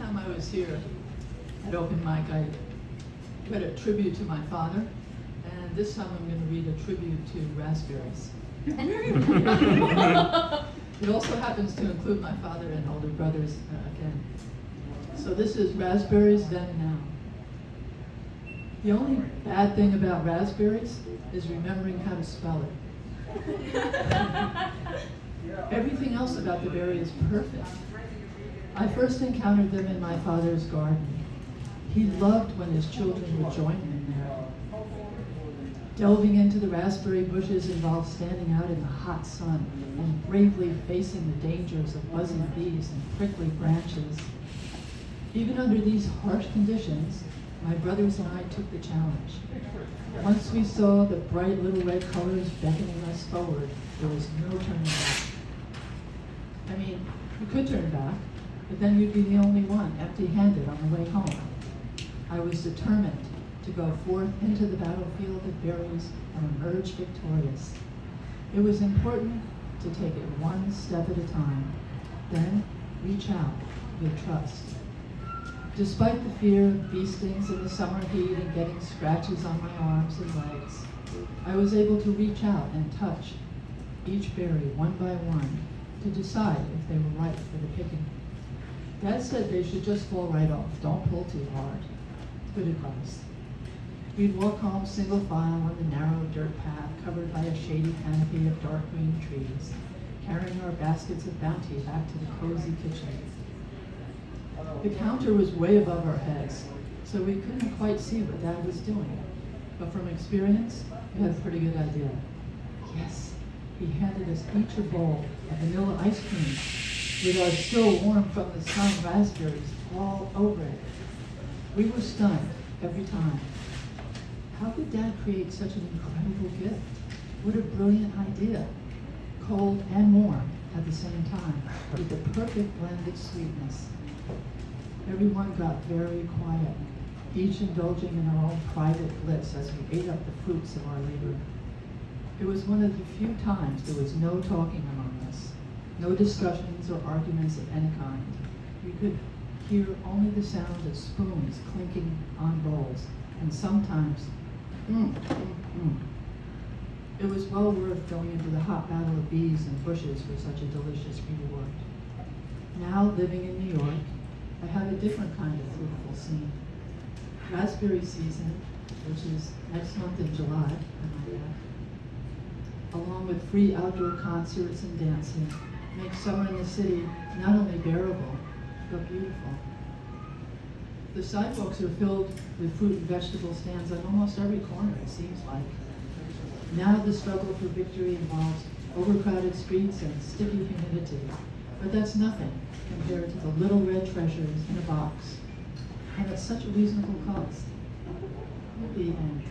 time I was here at Open Mic, I read a tribute to my father, and this time I'm going to read a tribute to raspberries. It also happens to include my father and older brothers again. So this is Raspberries Then and Now. The only bad thing about raspberries is remembering how to spell it. Everything else about the berry is perfect. I first encountered them in my father's garden. He loved when his children would join him there. Delving into the raspberry bushes involved standing out in the hot sun and bravely facing the dangers of buzzing bees and prickly branches. Even under these harsh conditions, my brothers and I took the challenge. Once we saw the bright little red colors beckoning us forward, there was no turning back. I mean, you could turn back, but then you'd be the only one, empty-handed on the way home. I was determined to go forth into the battlefield of berries and emerge victorious. It was important to take it one step at a time, then reach out with trust. Despite the fear of bee stings in the summer heat and getting scratches on my arms and legs, I was able to reach out and touch each berry one by one to decide if they were ripe for the picking. Dad said they should just fall right off. Don't pull too hard. Good advice. We'd walk home single file on the narrow dirt path covered by a shady canopy of dark green trees, carrying our baskets of bounty back to the cozy kitchen. The counter was way above our heads, so we couldn't quite see what Dad was doing. But from experience, we had a pretty good idea. Yes, he handed us each a bowl of vanilla ice cream with our still warm from the sun raspberries all over it. We were stunned every time. How could Dad create such an incredible gift? What a brilliant idea. Cold and warm at the same time, with the perfect blend of sweetness. Everyone got very quiet, each indulging in our own private bliss as we ate up the fruits of our labor. It was one of the few times there was no talking among us, no discussions or arguments of any kind. We could hear only the sound of spoons clinking on bowls, and sometimes, It was well worth going into the hot battle of bees and bushes for such a delicious reward. Now, living in New York, I have a different kind of fruitful scene. Raspberry season, which is next month in July, along with free outdoor concerts and dancing, makes summer in the city not only bearable, but beautiful. The sidewalks are filled with fruit and vegetable stands on almost every corner, it seems like. Now the struggle for victory involves overcrowded streets and sticky humidity, but that's nothing compared to the little red treasures in a box, and at such a reasonable cost. The end.